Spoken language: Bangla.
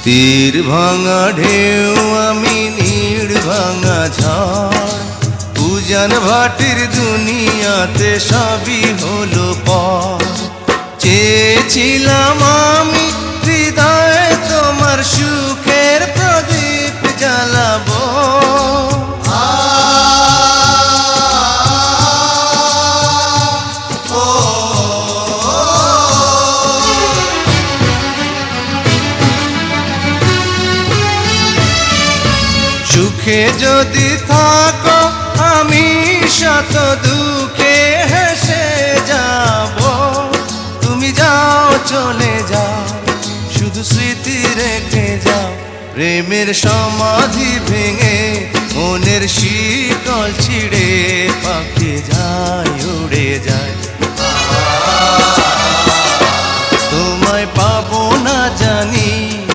তীর ভাঙা ঢেউ আমি নীড় ভাঙা ঝড়, উজান ভাটির দুনিয়াতে সবই হলো পর। চেয়েছিলাম আমি হৃদয়ে তোমার সুখের প্রদীপ জ্বালাবো, সুখে যদি থাকো আমি শত দুঃখে হেসে যাব। তুমি যাও চলে যাও, শুধু স্মৃতি রেখে যাও। প্রেমের সমাধি ভেঙে মনের শিকল ছিঁড়ে পাখি যায় উড়ে যায়।